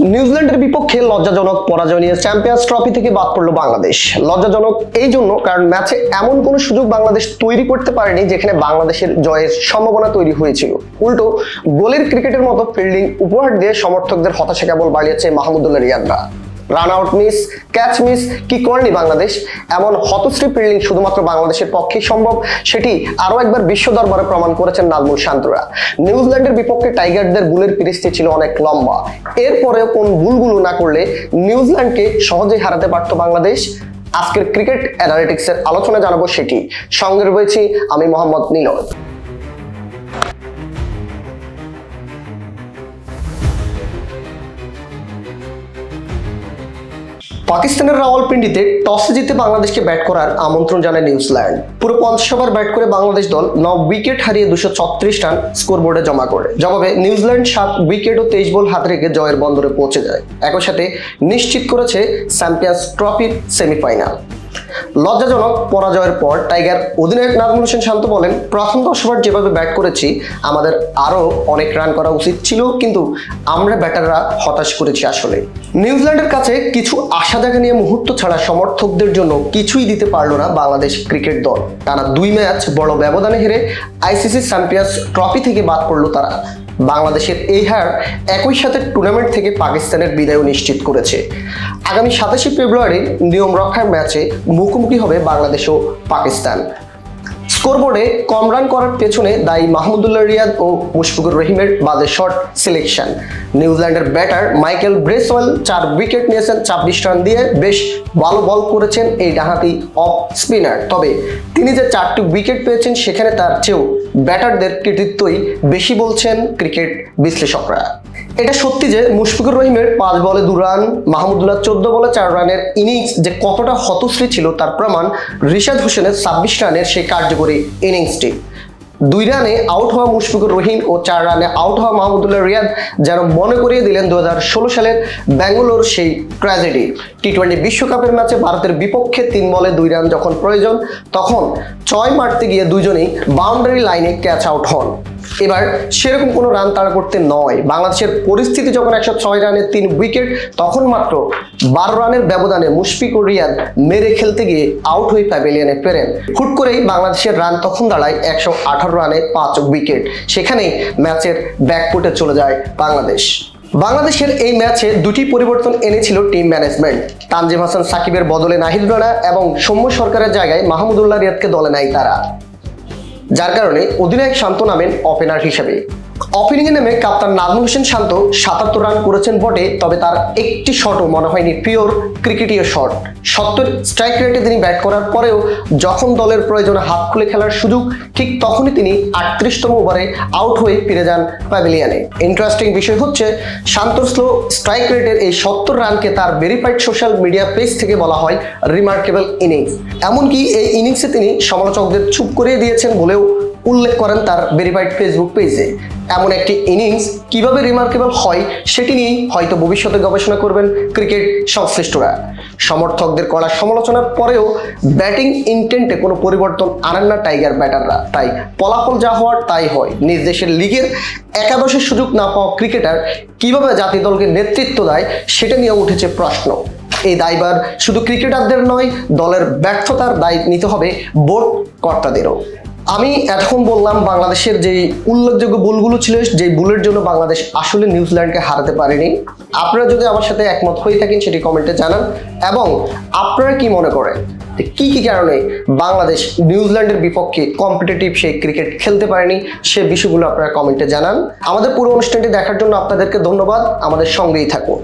নিউজিল্যান্ডের বিপক্ষে লজ্জাজনক পরাজয় নিয়ে চ্যাম্পিয়ন্স ট্রফি থেকে বাদ পড়ল বাংলাদেশ। লজ্জাজনক এই জন্য কারণ ম্যাচে এমন কোনো সুযোগ বাংলাদেশ তৈরি করতে পারেনি যেখানে বাংলাদেশের জয়ের সম্ভাবনা তৈরি হয়েছিল। উল্টো গোলের ক্রিকেটের মতো ফিল্ডিং উপহার দিয়ে সমর্থকদের হতাশা কেবল বাড়িয়েছে মাহমুদুল্লাহ রিয়াদরা। Run out miss, catch miss কি করেনি বাংলাদেশ? এমন হতশ্রী ফিল্ডিং শুধুমাত্র বাংলাদেশের পক্ষেই সম্ভব, সেটি আরো একবার বিশ্ব দরবারে প্রমাণ করেছেন নাজমুল শান্তরা। নিউজিল্যান্ডের বিপক্ষে টাইগারদের বুলের ফিরিস্তি ছিল অনেক লম্বা, এরপরেও কোন বুলগুলো না করলে নিউজিল্যান্ডকে সহজেই হারাতে পারত বাংলাদেশ। আজকের ক্রিকেট অ্যানালিটিক্সের আলোচনা জানাবো সেটি। সঙ্গে রয়েছি আমি মোহাম্মদ নিলয়। পাকিস্তানের রাওয়ালপিন্ডিতে টসে জিতে বাংলাদেশকে ব্যাট করার আমন্ত্রণ জানায় নিউজিল্যান্ড। পুরো 50 ওভার ব্যাট করে বাংলাদেশ দল 9 উইকেট হারিয়ে 236 রান স্কোরবোর্ডে জমা করে। জবাবে নিউজিল্যান্ড 7 উইকেট ও 23 বল হাতে রেখে জয়ের বন্দরে পৌঁছে যায়। একই সাথে নিশ্চিত করেছে চ্যাম্পিয়ন্স ট্রফির সেমিফাইনাল। লজ্জাজনক পরাজয়ের পর টাইগার অধিনায়ক নাজমুল হোসেন শান্ত বলেন, প্রথম 10 ওভার যেভাবে ব্যাট করেছি আমাদের আরো অনেক রান করা উচিত ছিল, কিন্তু আমরা ব্যাটাররা হতাশ করেছি। আসলে নিউজিল্যান্ডের কাছে কিছু আশা দেখা নিয়ে মুহূর্ত ছাড়া সমর্থকদের জন্য কিছুই দিতে পারলো না বাংলাদেশ ক্রিকেট দল। টানা 2 ম্যাচ বড় ব্যবধানে হেরে আইসিসি চ্যাম্পিয়ন্স ট্রফি থেকে বাদ পড়লো তারা। বাংলাদেশের এই হার একই সাথে টুর্নামেন্ট থেকে পাকিস্তানের বিদায়ও নিশ্চিত করেছে। আগামী 27 ফেব্রুয়ারি নিয়ম রক্ষার ম্যাচে মুখোমুখি হবে বাংলাদেশ ও পাকিস্তান। স্কোরবোর্ডে কম রান করার পেছনে দায়ী মাহমুদুল্লাহ রিয়াদ ও মুশফিকুর রহিমের বাজে শট সিলেকশন। নিউজিল্যান্ডের ব্যাটার মাইকেল ব্রেসওয়েল 4 উইকেট নিয়েছেন 26 রান দিয়ে। বেশ ভালো বল করেছেন এই ডানহাতি অফ স্পিনার, তবে তিনি যে 4টি উইকেট পেয়েছেন সেখানে তার চেয়েও ব্যাটারদের কৃতিত্বই বেশি বলছেন ক্রিকেট বিশ্লেষকরা। এটা সত্যি যে মুশফিকুর রহিমের 5 বলে 2 রান, মাহমুদুল্লাহ 14 বলে 4 রানের ইনিংস যে কতটা হতশ্রী ছিল তার প্রমাণ রিশাদ হোসেনের 26 রানের সেই কার্যকরী ইনিংসটি। 2 রানে আউট হওয়া মুশফিকুর রহিম ও 4 রানে আউট হওয়া মাহমুদুল্লাহ রিয়াদ যেন মনে করিয়ে দিলেন 2016 সালের ব্যাঙ্গালোর সেই ট্র্যাজেডি। টি20 বিশ্বকাপের ম্যাচে ভারতের বিপক্ষে 3 বলে 2 রান যখন প্রয়োজন, তখন 6 মারতে গিয়ে দুজনেই বাউন্ডারি লাইনে ক্যাচ আউট হন। এবার সেরকম কোনো রান তাড়া করতে নয়, বাংলাদেশের পরিস্থিতি যখন 106 রানে 3 উইকেট, তখন মাত্র 12 রানের ব্যবধানে মুশফিকুর রিয়াদ মেরে খেলতে গিয়ে আউট হয়ে প্যাভিলিয়নে ফেরেন। হুট করেই বাংলাদেশের রান তখন দাঁড়ায় 118 রানে 5 উইকেট। সেখানেই ম্যাচের ব্যাকফুটে চলে যায় বাংলাদেশ। বাংলাদেশের এই ম্যাচে 2টি পরিবর্তন এনেছিল টিম ম্যানেজমেন্ট। তানজিম হাসান সাকিবের বদলে নাহিদ রানা এবং সৌম্য সরকারের জায়গায় মাহমুদুল্লাহ রিয়াদকে দলে নেয় তারা, যার কারণে অধিনায়ক শান্ত নামেন ওপেনার হিসেবে। ওপেনিংয়ে নেমে কাপ্তান নাজমুল হোসেন শান্ত 77 রান করেছেন বটে, তবে তার একটি শটও মনে হয়নি পিওর ক্রিকেটীয় শট। 70 স্ট্রাইক রেটে তিনি ব্যাট করার পরেও যখন দলের প্রয়োজনে হাত খুলে খেলার সুযোগ, ঠিক তখনই তিনি 38তম ওভারে আউট হয়ে ফিরে যান প্যাভিলিয়নে। ইন্টারেস্টিং বিষয় হচ্ছে শান্তর স্লো স্ট্রাইক রেটের এই 70 রানকে তার ভেরিফাইড সোশ্যাল মিডিয়া পেজ থেকে বলা হয় রিমার্কেবল ইনিংস। এমনকি এই ইনিংসে তিনি সমালোচকদের চুপ করিয়ে দিয়েছেন বলেও উল্লেখ করেন তার ভেরিফাইড ফেসবুক পেজে। এমন একটি ইনিংস কিভাবে রিমার্কেবল হয় সেটি নিয়েই হয়তো ভবিষ্যতে গবেষণা করবেন ক্রিকেট সংশ্লিষ্টরা। সমর্থকদের করা সমালোচনার পরেও ব্যাটিং ইন্টেন্টে কোনো পরিবর্তন আনেন না টাইগার ব্যাটাররা, তাই ফলাফল যা হওয়ার তাই হয়। নিজ দেশের লিগের একাদশের সুযোগ না পাওয়া ক্রিকেটার কিভাবে জাতীয় দলকে নেতৃত্ব দেয় সেটা নিয়ে উঠেছে প্রশ্ন। এই দায়ভার শুধু ক্রিকেটারদের নয়, দলের ব্যর্থতার দায় নিতে হবে বোর্ড কর্তাদেরও। আমি এতক্ষণ বললাম বাংলাদেশের যে উল্লেখযোগ্য বুলগুলো ছিল, যে বুলের জন্য বাংলাদেশ আসলে নিউজিল্যান্ডকে হারাতে পারেনি। আপনারা যদি আমার সাথে একমত হয়ে থাকেন সেটি কমেন্টে জানান, এবং আপনারা কি মনে করেন যে কি কি কারণে বাংলাদেশ নিউজিল্যান্ডের বিপক্ষে কম্পিটিটিভ সেই ক্রিকেট খেলতে পারেনি, সে বিষয়গুলো আপনারা কমেন্টে জানান। আমাদের পুরো অনুষ্ঠানটি দেখার জন্য আপনাদেরকে ধন্যবাদ। আমাদের সঙ্গেই থাকুন।